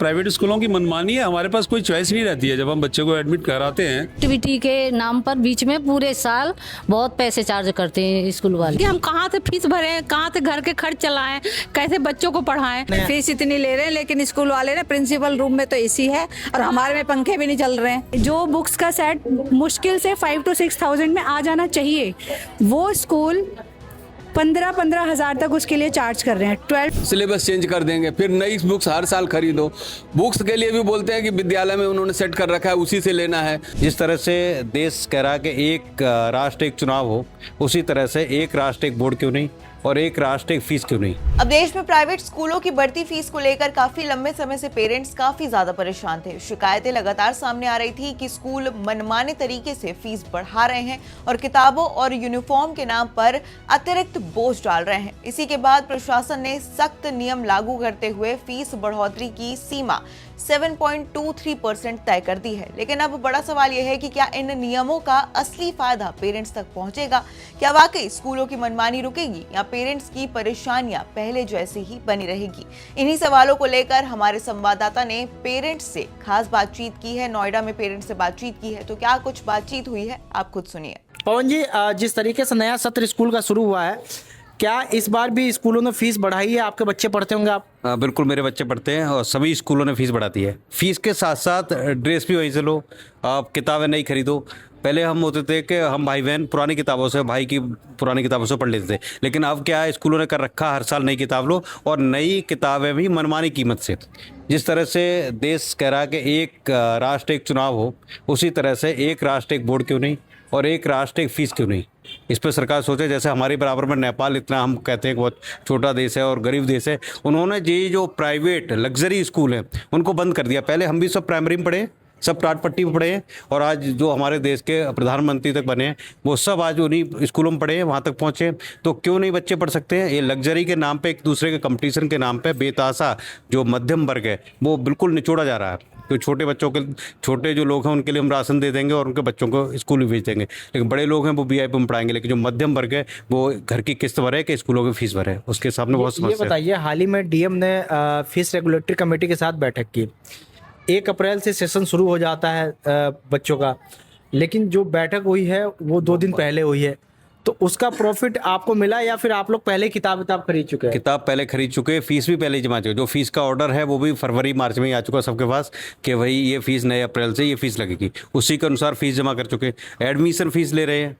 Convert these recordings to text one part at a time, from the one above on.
Private स्कूलों की मनमानी है, हमारे पास कोई चॉइस नहीं रहती है जब हम बच्चे को एडमिट कराते हैं। एक्टिविटी के नाम पर बीच में पूरे साल बहुत पैसे चार्ज करते हैं स्कूल वाले। कि हम कहाँ से फीस भरें, कहाँ से घर के खर्च चलाएं, कैसे बच्चों को पढ़ाएं। फीस इतनी ले रहे हैं लेकिन स्कूल वाले ने प्रिंसिपल रूम में तो एसी है और हमारे में पंखे भी नहीं चल रहे हैं। जो बुक्स का सेट मुश्किल से 5 to 6,000 में आ जाना चाहिए, वो स्कूल 15-15 हज़ार तक उसके लिए चार्ज कर रहे हैं। 12 सिलेबस चेंज कर देंगे, फिर नई बुक्स हर साल खरीदो। बुक्स के लिए भी बोलते हैं कि विद्यालय में उन्होंने सेट कर रखा है, उसी से लेना है। जिस तरह से देश कह रहा है कि एक राष्ट्र एक चुनाव हो, उसी तरह से एक राष्ट्र एक बोर्ड क्यों नहीं और एक राष्ट्र एक फीस क्यों नहीं। अब देश में प्राइवेट स्कूलों की बढ़ती फीस को लेकर काफी लंबे समय से पेरेंट्स काफी ज्यादा परेशान थे। शिकायतें लगातार सामने आ रही थी कि स्कूल मनमाने तरीके से फीस बढ़ा रहे हैं और किताबों और यूनिफॉर्म के नाम पर अतिरिक्त बोझ डाल रहे हैं। इसी के बाद प्रशासन ने सख्त नियम लागू करते हुए फीस बढ़ोतरी की सीमा 7.23% तय कर दी है। लेकिन अब बड़ा सवाल यह है कि क्या इन नियमों का असली फायदा पेरेंट्स तक पहुंचेगा? क्या वाकई स्कूलों की मनमानी रुकेगी या पेरेंट्स की परेशानियां पहले जैसी ही बनी रहेगी? इन्हीं सवालों को लेकर हमारे संवाददाता ने पेरेंट्स से खास बातचीत की है, नोएडा में पेरेंट्स से बातचीत की है। तो क्या कुछ बातचीत हुई है, आप खुद सुनिए। पवन जी, जिस तरीके से नया सत्र स्कूल का शुरू हुआ है, क्या इस बार भी स्कूलों ने फीस बढ़ाई है? आपके बच्चे पढ़ते होंगे आप? बिल्कुल, मेरे बच्चे पढ़ते हैं और सभी स्कूलों ने फीस बढ़ा दी है। फीस के साथ साथ ड्रेस भी वहीं से लो, आप किताबें नहीं खरीदो। पहले हम होते थे कि हम भाई बहन पुरानी किताबों से, भाई की पुरानी किताबों से पढ़ लेते थे, लेकिन अब क्या है, स्कूलों ने कर रखा हर साल नई किताब लो और नई किताबें भी मनमानी कीमत से। जिस तरह से देश कह रहा है कि एक राष्ट्र एक चुनाव हो, उसी तरह से एक राष्ट्र एक बोर्ड क्यों नहीं और एक राष्ट्र एक फीस क्यों नहीं। इस पर सरकार सोचे। जैसे हमारे बराबर में नेपाल, इतना हम कहते हैं कि बहुत छोटा देश है और गरीब देश है, उन्होंने ये जो प्राइवेट लग्जरी स्कूल हैं उनको बंद कर दिया। पहले हम भी सब प्राइमरी में पढ़े, सब टाट पट्टी में पढ़े हैं और आज जो हमारे देश के प्रधानमंत्री तक बने हैं वो सब आज उन्हीं स्कूलों में पढ़े हैं, वहाँ तक पहुँचे। तो क्यों नहीं बच्चे पढ़ सकते हैं? ये लग्जरी के नाम पे, एक दूसरे के कंपटीशन के नाम पे बेतासा जो मध्यम वर्ग है वो बिल्कुल निचोड़ा जा रहा है। तो छोटे बच्चों के, छोटे जो लोग हैं उनके लिए हम राशन दे देंगे और उनके बच्चों को स्कूल भी भेज देंगे, लेकिन बड़े लोग हैं वो वीआईपी में पढ़ाएंगे। लेकिन जो मध्यम वर्ग है वो घर की किस्त भरे कि स्कूलों की फीस भरे, उसके सामने बहुत समस्या। ये बताइए, हाल ही में डीएम ने फीस रेगुलेटरी कमेटी के साथ बैठक की। 1 अप्रैल से सेशन शुरू हो जाता है बच्चों का, लेकिन जो बैठक हुई है वो 2 दिन पहले हुई है। तो उसका प्रॉफिट आपको मिला या फिर आप लोग पहले किताब खरीद चुके हैं? किताब पहले खरीद चुके, फीस भी पहले ही जमा चुके। जो फीस का ऑर्डर है वो भी फरवरी मार्च में ही आ चुका सबके पास कि भाई ये फीस नए अप्रैल से ये फीस लगेगी, उसी के अनुसार फीस जमा कर चुके। एडमिशन फीस ले रहे हैं।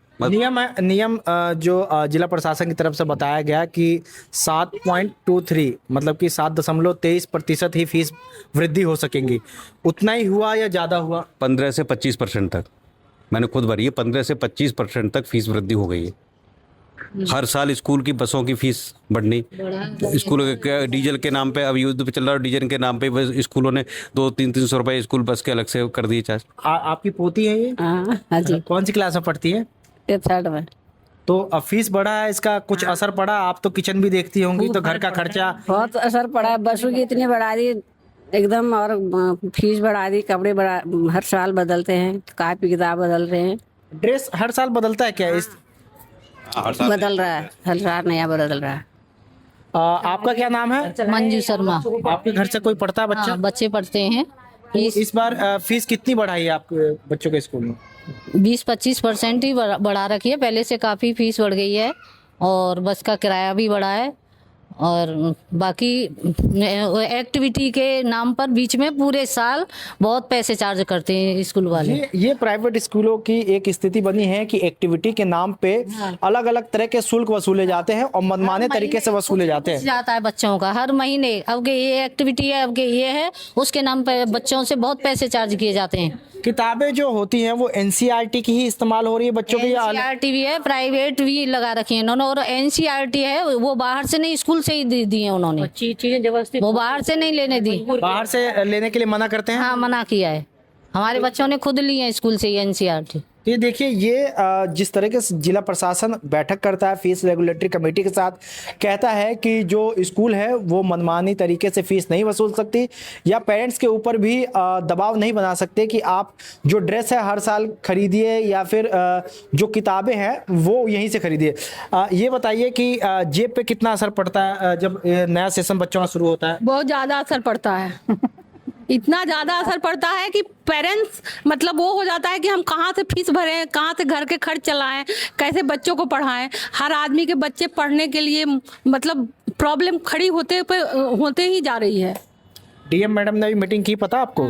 नियम जो जिला प्रशासन की तरफ से बताया गया कि 7.23 मतलब कि 7.23% ही फीस वृद्धि हो सकेंगी, उतना ही हुआ या ज़्यादा हुआ? 15 से 25% तक मैंने खुद भरी है। 15 से 25% तक फीस वृद्धि हो गई है। हर साल स्कूल की बसों की फीस बढ़नी, स्कूल के डीजल के नाम पे, अब युद्ध पे चल रहा है, डीजल के नाम पे स्कूलों ने 200-300 रुपए स्कूल बस के अलग से कर दिए चार्ज। आपकी पोती है ये? हाँ जी। कौन सी क्लास में पढ़ती है? 3rd में। तो अब फीस बढ़ा है, इसका कुछ असर पड़ा? आप तो किचन भी देखती होंगी, तो घर का खर्चा बहुत असर पड़ा। बसों की इतनी बढ़ा दी एकदम, और फीस बढ़ा दी, कपड़े हर साल बदलते हैं, कॉपी किताब बदल रहे हैं। ड्रेस हर साल बदलता है क्या? इस बदल रहा है, हर साल नया बदल रहा है। आपका क्या नाम है? मंजू शर्मा। आपके घर से कोई पढ़ता है बच्चा? हाँ, बच्चे पढ़ते हैं। इस बार फीस कितनी बढ़ाई है आपके बच्चों के स्कूल में? 20-25% ही बढ़ा रखी है। पहले से काफ़ी फीस बढ़ गई है और बस का किराया भी बढ़ा है और बाकी एक्टिविटी के नाम पर बीच में पूरे साल बहुत पैसे चार्ज करते हैं स्कूल वाले। ये प्राइवेट स्कूलों की एक स्थिति बनी है कि एक्टिविटी के नाम पे अलग अलग तरह के शुल्क वसूले जाते हैं और मनमाने तरीके से वसूले जाते हैं। जाता है बच्चों का हर महीने, अब के ये एक्टिविटी है, अब के ये है, उसके नाम पे बच्चों से बहुत पैसे चार्ज किए जाते हैं। किताबें जो होती हैं वो एनसीईआरटी की ही इस्तेमाल हो रही है बच्चों की? एनसीईआरटी भी है, प्राइवेट भी लगा रखी है इन्होंने, और एनसीईआरटी है वो बाहर से नहीं, स्कूल से ही दी है उन्होंने। चीजें जबरदस्ती वो बाहर से नहीं लेने दी, बाहर से लेने के लिए मना करते हैं। हाँ, मना किया है। हमारे बच्चों ने खुद ली है स्कूल से एनसीईआरटी। ये देखिए, ये जिस तरीके से जिला प्रशासन बैठक करता है फीस रेगुलेटरी कमेटी के साथ, कहता है कि जो स्कूल है वो मनमानी तरीके से फीस नहीं वसूल सकती या पेरेंट्स के ऊपर भी दबाव नहीं बना सकते कि आप जो ड्रेस है हर साल खरीदिए या फिर जो किताबें हैं वो यहीं से खरीदिए। ये बताइए कि जेब पे कितना असर पड़ता है जब नया सेशन बच्चों का शुरू होता है? बहुत ज़्यादा असर पड़ता है। इतना ज़्यादा असर पड़ता है कि पेरेंट्स मतलब वो हो जाता है कि हम कहाँ से फीस भरें, कहाँ से घर के खर्च चलाएं, कैसे बच्चों को पढ़ाएं। हर आदमी के बच्चे पढ़ने के लिए मतलब प्रॉब्लम खड़ी होते ही जा रही है। डीएम मैडम ने अभी मीटिंग की, पता आपको?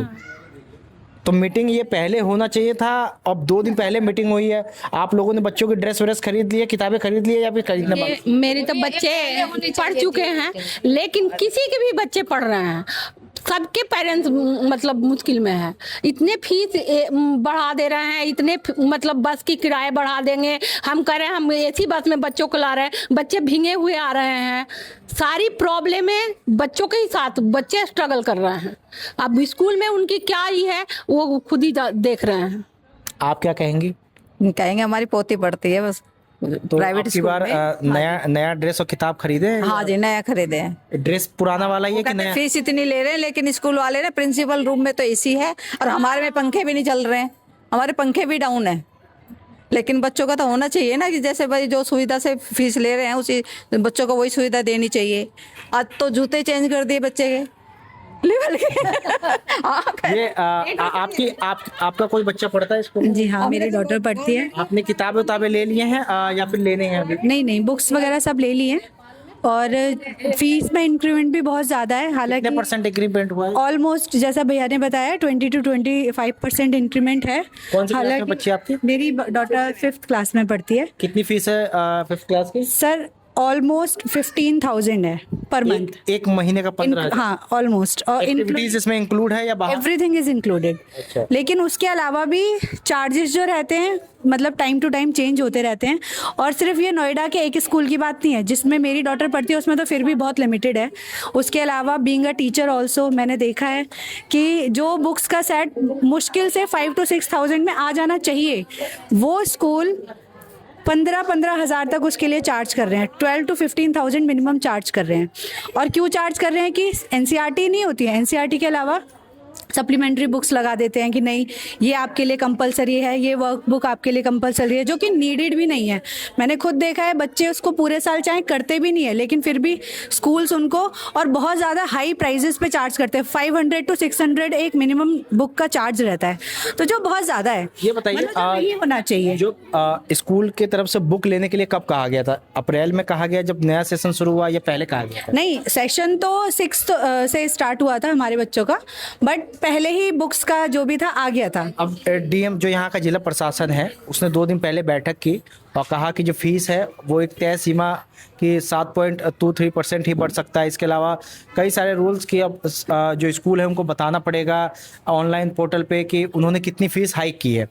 तो मीटिंग ये पहले होना चाहिए था। अब 2 दिन पहले मीटिंग हुई है। आप लोगों ने बच्चों की ड्रेस व्रेस खरीद लिए, किताबें खरीद लिए या फिर खरीदना बाकी? मेरे तो बच्चे पढ़ चुके हैं, लेकिन किसी के भी बच्चे पढ़ रहे हैं, सबके पेरेंट्स मतलब मुश्किल में है। इतने फीस बढ़ा दे रहे हैं, इतने मतलब बस की किराए बढ़ा देंगे। हम कह रहे हैं हम एसी बस में बच्चों को ला रहे हैं, बच्चे भीगे हुए आ रहे हैं। सारी प्रॉब्लमें बच्चों के ही साथ, बच्चे स्ट्रगल कर रहे हैं। अब स्कूल में उनकी क्या ही है वो खुद ही देख रहे हैं। आप क्या कहेंगी? कहेंगे हमारी पोती पढ़ती है बस तो प्राइवेट आपकी स्कूल बार में। नया ड्रेस और किताब खरीदे हैं? हाँ जी, नया खरीदे हैं। ड्रेस पुराना वाला ही है कि नया? फीस इतनी ले रहे हैं, लेकिन स्कूल वाले ना प्रिंसिपल रूम में तो एसी है और हमारे में पंखे भी नहीं चल रहे हैं, हमारे पंखे भी डाउन है। लेकिन बच्चों का तो होना चाहिए ना कि जैसे भाई जो सुविधा से फीस ले रहे हैं उसी बच्चों को वही सुविधा देनी चाहिए। आज तो जूते चेंज कर दिए बच्चे के लेवल के। ये आपका कोई बच्चा पढ़ता है स्कूल में? जी हाँ, मेरी डॉटर पढ़ती है। आपने किताबें ले लिए हैं या फिर लेने हैं अभी? नहीं, बुक्स वगैरह सब ले लिए हैं और फीस में इंक्रीमेंट भी बहुत ज़्यादा है। हालांकि कितने परसेंट इंक्रीमेंट हुआ है? ऑलमोस्ट जैसा भैया ने बताया 20 to 25% इंक्रीमेंट है। कौन सी क्लास में बच्ची आपकी? मेरी डॉटर 5th क्लास में पढ़ती है। कितनी फीस है 5th क्लास की? सर ऑलमोस्ट 15,000 है पर मंथ। एक महीने का 15,000? हाँ ऑलमोस्ट। और एक्टिविटीज इसमें इंक्लूड है या बाहर? Everything is included. अच्छा। लेकिन उसके अलावा भी चार्जेस जो रहते हैं मतलब टाइम टू टाइम चेंज होते रहते हैं। और सिर्फ ये नोएडा के एक स्कूल की बात नहीं है जिसमें मेरी डॉटर पढ़ती है, उसमें तो फिर भी बहुत लिमिटेड है। उसके अलावा बीइंग अ टीचर ऑल्सो मैंने देखा है कि जो बुक्स का सेट मुश्किल से 5 to 6,000 में आ जाना चाहिए, वो स्कूल 15 हज़ार तक उसके लिए चार्ज कर रहे हैं। 12 to 15,000 मिनिमम चार्ज कर रहे हैं। और क्यों चार्ज कर रहे हैं कि एनसीईआरटी नहीं होती है, एनसीईआरटी के अलावा सप्लीमेंट्री बुक्स लगा देते हैं कि नहीं ये आपके लिए कंपलसरी है, ये वर्कबुक आपके लिए कंपलसरी है, जो कि नीडेड भी नहीं है। मैंने खुद देखा है बच्चे उसको पूरे साल चाहे करते भी नहीं है, लेकिन फिर भी स्कूल्स उनको और बहुत ज़्यादा हाई प्राइजेस पे चार्ज करते हैं। 500 to 600 एक मिनिमम बुक का चार्ज रहता है, तो जो बहुत ज़्यादा है। ये बताइए ये होना चाहिए। जो स्कूल की तरफ से बुक लेने के लिए कब कहा गया था? अप्रैल में कहा गया जब नया सेशन शुरू हुआ या पहले कहा गया था? नहीं, सेशन तो 6th से स्टार्ट हुआ था हमारे बच्चों का, बट पहले ही बुक्स का जो भी था आ गया था। अब डीएम जो यहाँ का जिला प्रशासन है उसने 2 दिन पहले बैठक की और कहा कि जो फीस है वो एक तय सीमा की 7.23% ही बढ़ सकता है। इसके अलावा कई सारे रूल्स की अब जो स्कूल है उनको बताना पड़ेगा ऑनलाइन पोर्टल पे कि उन्होंने कितनी फीस हाइक की है।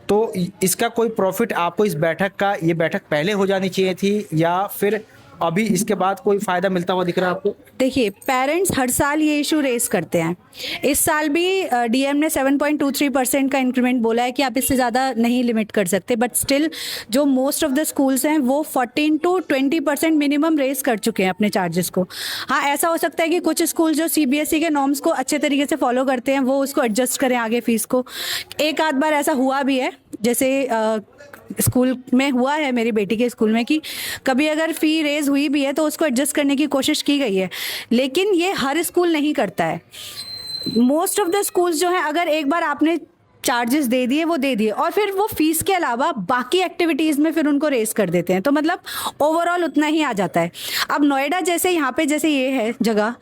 तो इसका कोई प्रॉफिट आपको इस बैठक का, ये बैठक पहले हो जानी चाहिए थी या फिर अभी इसके बाद कोई फायदा मिलता हुआ दिख रहा है आपको? देखिए, पेरेंट्स हर साल ये इशू रेस करते हैं। इस साल भी डीएम ने 7.23% का इंक्रीमेंट बोला है कि आप इससे ज़्यादा नहीं लिमिट कर सकते, बट स्टिल जो मोस्ट ऑफ द स्कूल्स हैं वो 14 to 20% मिनिमम रेस कर चुके हैं अपने चार्जेस को। हाँ, ऐसा हो सकता है कि कुछ स्कूल जो सीबीएसई के नॉर्म्स को अच्छे तरीके से फॉलो करते हैं वो उसको एडजस्ट करें आगे फीस को। एक आध बार ऐसा हुआ भी है, जैसे स्कूल में हुआ है मेरी बेटी के स्कूल में कि कभी अगर फ़ी रेज हुई भी है तो उसको एडजस्ट करने की कोशिश की गई है, लेकिन ये हर स्कूल नहीं करता है। मोस्ट ऑफ द स्कूल्स जो हैं, अगर एक बार आपने चार्जेस दे दिए वो दे दिए और फिर वो फीस के अलावा बाकी एक्टिविटीज़ में फिर उनको रेस कर देते हैं, तो मतलब ओवरऑल उतना ही आ जाता है। अब नोएडा जैसे यहाँ पे जैसे ये है जगह,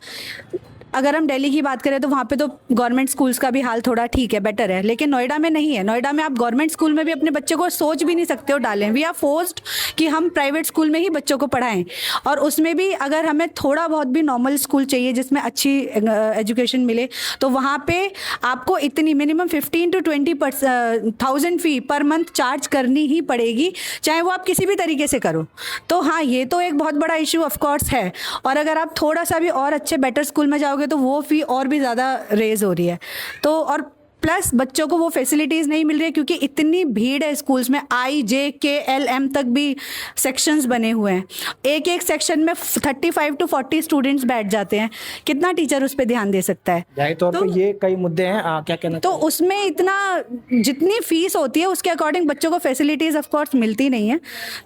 अगर हम दिल्ली की बात करें तो वहाँ पे तो गवर्नमेंट स्कूल्स का भी हाल थोड़ा ठीक है, बेटर है, लेकिन नोएडा में नहीं है। नोएडा में आप गवर्नमेंट स्कूल में भी अपने बच्चे को सोच भी नहीं सकते हो डालें। वी आर फोर्स्ड कि हम प्राइवेट स्कूल में ही बच्चों को पढ़ाएं, और उसमें भी अगर हमें थोड़ा बहुत भी नॉर्मल स्कूल चाहिए जिसमें अच्छी एजुकेशन मिले, तो वहाँ पे आपको इतनी minimum 15 to 20,000 fee per month charge करनी ही पड़ेगी, चाहे वो आप किसी भी तरीके से करो। तो हाँ, ये तो एक बहुत बड़ा इशू ऑफकोर्स है। और अगर आप थोड़ा सा भी और अच्छे बेटर स्कूल में जाओगे तो वो फ़ी और भी ज़्यादा रेज हो रही है। तो और प्लस बच्चों को वो फैसिलिटीज़ नहीं मिल रही है क्योंकि इतनी भीड़ है स्कूल्स में, IJKLM तक भी सेक्शंस बने हुए हैं। एक एक सेक्शन में 35 to 40 स्टूडेंट्स बैठ जाते हैं, कितना टीचर उस पर ध्यान दे सकता है? जाहिर तौर पर ये कई मुद्दे हैं, क्या कहना? तो उसमें इतना जितनी फीस होती है उसके अकॉर्डिंग बच्चों को फैसिलिटीज़ ऑफ कोर्स मिलती नहीं है।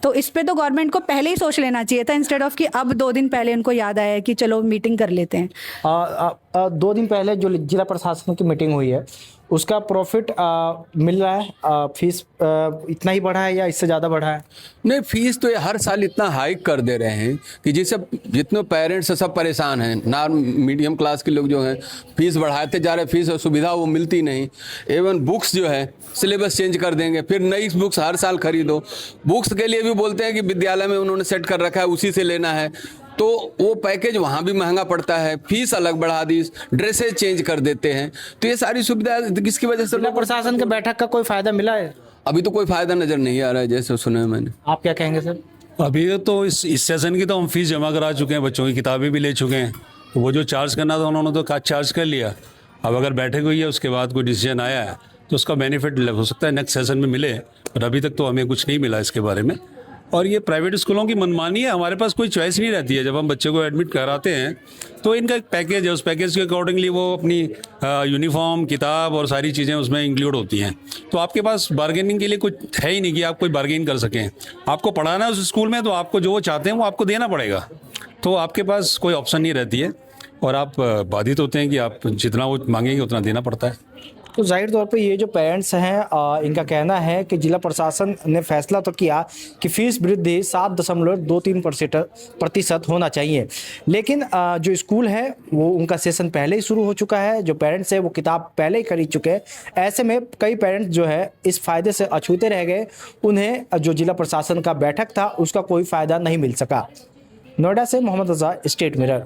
तो इस पे तो गवर्नमेंट को पहले ही सोच लेना चाहिए था, इंस्टेड ऑफ कि अब 2 दिन पहले उनको याद आया कि चलो मीटिंग कर लेते हैं। 2 दिन पहले जो जिला प्रशासन की मीटिंग हुई है उसका प्रॉफिट मिल रहा है? फीस इतना ही बढ़ा है या इससे ज़्यादा बढ़ा है? नहीं, फीस तो ये हर साल इतना हाइक कर दे रहे हैं कि जिससे जितने पेरेंट्स सब परेशान हैं। नॉर्म मीडियम क्लास के लोग जो हैं फीस बढ़ाते जा रहे हैं, फीस और सुविधा वो मिलती नहीं। एवं बुक्स जो है सिलेबस चेंज कर देंगे, फिर नई बुक्स हर साल खरीदो। बुक्स के लिए भी बोलते हैं कि विद्यालय में उन्होंने सेट कर रखा है, उसी से लेना है, तो वो पैकेज वहाँ भी महंगा पड़ता है। फीस अलग बढ़ा दी, ड्रेसेज चेंज कर देते हैं। तो ये सारी सुविधा किसकी वजह से? जिला प्रशासन के बैठक का कोई फायदा मिला है? अभी तो कोई फायदा नजर नहीं आ रहा है जैसे सुना है मैंने। आप क्या कहेंगे सर? अभी तो इस सेशन की तो हम फीस जमा करा चुके हैं, बच्चों की किताबें भी ले चुके हैं। तो वो जो चार्ज करना था उन्होंने तो चार्ज कर लिया। अब अगर बैठक हुई है उसके बाद कोई डिसीजन आया है तो उसका बेनिफिट हो सकता है नेक्स्ट सेशन में मिले, पर अभी तक तो हमें कुछ नहीं मिला इसके बारे में। और ये प्राइवेट स्कूलों की मनमानी है, हमारे पास कोई चॉइस नहीं रहती है। जब हम बच्चे को एडमिट कराते हैं तो इनका एक पैकेज है, उस पैकेज के अकॉर्डिंगली वो अपनी यूनिफॉर्म, किताब और सारी चीज़ें उसमें इंक्लूड होती हैं। तो आपके पास बार्गेनिंग के लिए कुछ है ही नहीं कि आप कोई बार्गेन कर सकें। आपको पढ़ाना है उस स्कूल में तो आपको जो वो चाहते हैं वो आपको देना पड़ेगा, तो आपके पास कोई ऑप्शन नहीं रहती है और आप बाधित होते हैं कि आप जितना वो मांगेंगे उतना देना पड़ता है। तो जाहिर तौर पे ये जो पेरेंट्स हैं इनका कहना है कि जिला प्रशासन ने फैसला तो किया कि फीस वृद्धि 7.23% होना चाहिए, लेकिन जो स्कूल है वो उनका सेशन पहले ही शुरू हो चुका है। जो पेरेंट्स है वो किताब पहले ही खरीद चुके हैं। ऐसे में कई पेरेंट्स जो है इस फायदे से अछूते रह गए। उन्हें जो जिला प्रशासन का बैठक था उसका कोई फ़ायदा नहीं मिल सका। नोएडा से मोहम्मद रजा, स्टेट मिरर।